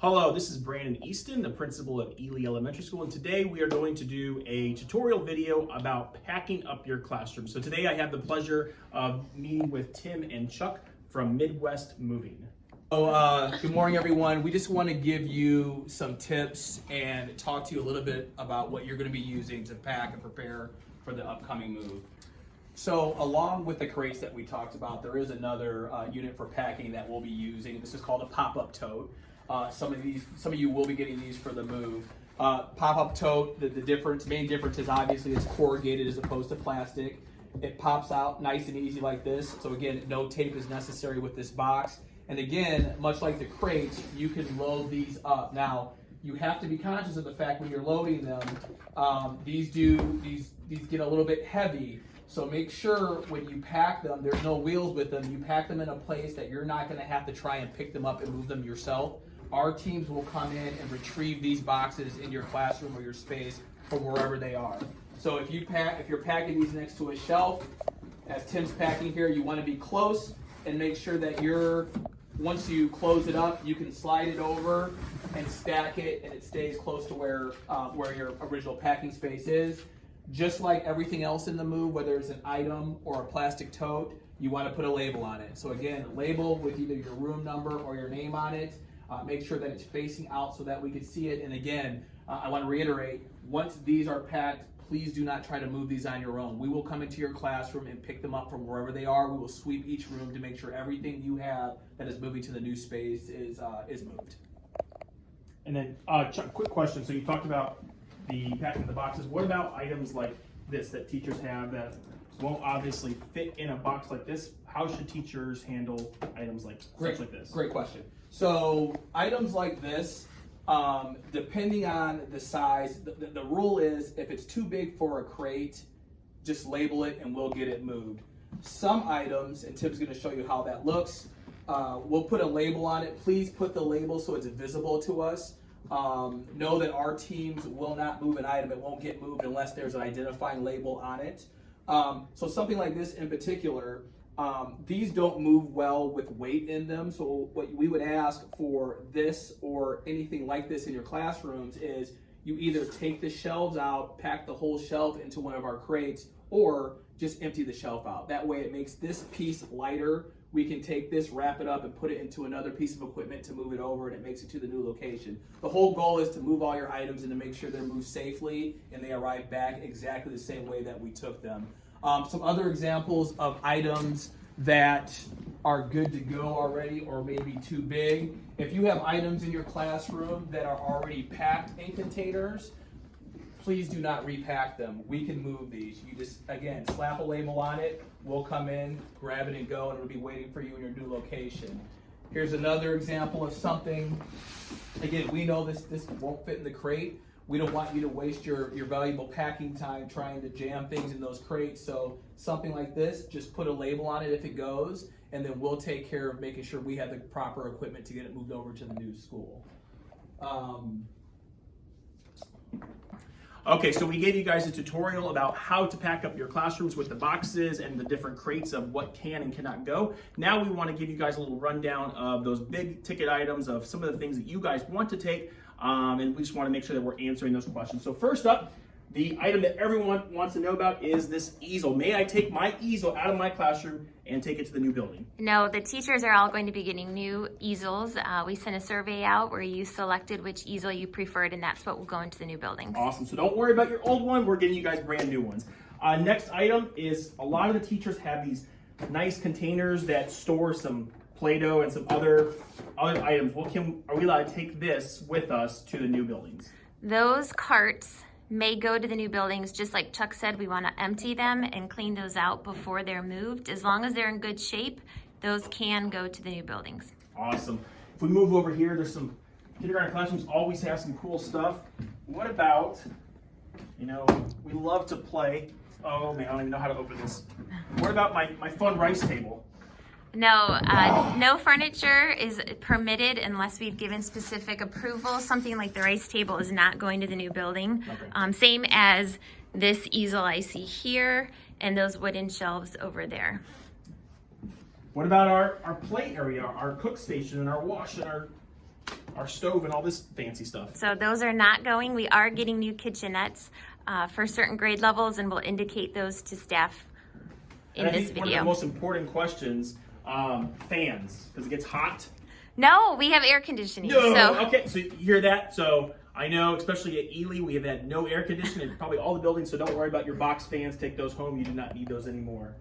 Hello, this is Brandon Easton, the principal of Ely Elementary School, and today we are going to do a tutorial video about packing up your classroom. So today I have the pleasure of meeting with Tim and Chuck from Midwest Moving. Good morning, everyone. We just want to give you some tips and talk to you a little bit about what you're going to be using to pack and prepare for the upcoming move. So along with the crates that we talked about, there is another unit for packing that we'll be using. This is called a pop-up tote. Some of you will be getting these for the move. Pop-up tote, the main difference is obviously it's corrugated as opposed to plastic. It pops out nice and easy like this. So again, no tape is necessary with this box. And again, much like the crates, you can load these up. Now, you have to be conscious of the fact when you're loading them, these get a little bit heavy. So make sure when you pack them, there's no wheels with them. You pack them in a place that you're not going to have to try and pick them up and move them yourself. Our teams will come in and retrieve these boxes in your classroom or your space from wherever they are. So if you're packing these next to a shelf, as Tim's packing here, you want to be close and make sure that once you close it up, you can slide it over and stack it, and it stays close to where your original packing space is. Just like everything else in the move, whether it's an item or a plastic tote, you want to put a label on it. So again, label with either your room number or your name on it. Make sure that it's facing out so that we can see it. And again, I want to reiterate, once these are packed, please do not try to move these on your own. We will come into your classroom and pick them up from wherever they are. We will sweep each room to make sure everything you have that is moving to the new space is moved. And then, Chuck, quick question. So you talked about the packing the boxes. What about items like this that teachers have that won't obviously fit in a box like this? How should teachers handle items like this? Great question. So items like this, depending on the size, the rule is if it's too big for a crate, just label it and we'll get it moved. Some items, and Tim's going to show you how that looks, we'll put a label on it. Please put the label so it's visible to us. Know that our teams will not move an item. It won't get moved unless there's an identifying label on it. So something like this in particular, these don't move well with weight in them. So what we would ask for this or anything like this in your classrooms is you either take the shelves out, pack the whole shelf into one of our crates, or just empty the shelf out. That way it makes this piece lighter. We can take this, wrap it up, and put it into another piece of equipment to move it over, and it makes it to the new location. The whole goal is to move all your items and to make sure they're moved safely and they arrive back exactly the same way that we took them. Some other examples of items that are good to go already or maybe too big. If you have items in your classroom that are already packed in containers, please do not repack them. We can move these. You just, again, slap a label on it. We'll come in, grab it and go, and it'll be waiting for you in your new location. Here's another example of something. Again, we know this won't fit in the crate. We don't want you to waste your valuable packing time trying to jam things in those crates. So something like this, just put a label on it if it goes, and then we'll take care of making sure we have the proper equipment to get it moved over to the new school. Okay, so we gave you guys a tutorial about how to pack up your classrooms with the boxes and the different crates of what can and cannot go. Now we want to give you guys a little rundown of those big ticket items of some of the things that you guys want to take, and we just want to make sure that we're answering those questions. So first up, the item that everyone wants to know about is this easel. May I take my easel out of my classroom and take it to the new building? No, the teachers are all going to be getting new easels. We sent a survey out where you selected which easel you preferred, and that's what will go into the new buildings. Awesome. So don't worry about your old one. We're getting you guys brand new ones. Next item is a lot of the teachers have these nice containers that store some Play-Doh and some other items. Are we allowed to take this with us to the new buildings? Those carts may go to the new buildings. Just like Chuck said, we want to empty them and clean those out before they're moved. As long as they're in good shape, those can go to the new buildings. Awesome. If we move over here, there's some kindergarten classrooms always have some cool stuff. What about, we love to play. Oh man, I don't even know how to open this. What about my fun rice table? No, no furniture is permitted unless we've given specific approval. Something like the rice table is not going to the new building. Okay. Same as this easel I see here and those wooden shelves over there. What about our play area, our cook station, and our wash, and our our stove and all this fancy stuff. So those are not going. We are getting new kitchenettes for certain grade levels, and we'll indicate those to staff in And I this think one of video. the most important questions, fans, because it gets hot. No, we have air conditioning. No, So okay, so you hear that? So I know, especially at Ely, we have had no air conditioning in probably all the buildings, so don't worry about your box fans. Take those home. You do not need those anymore.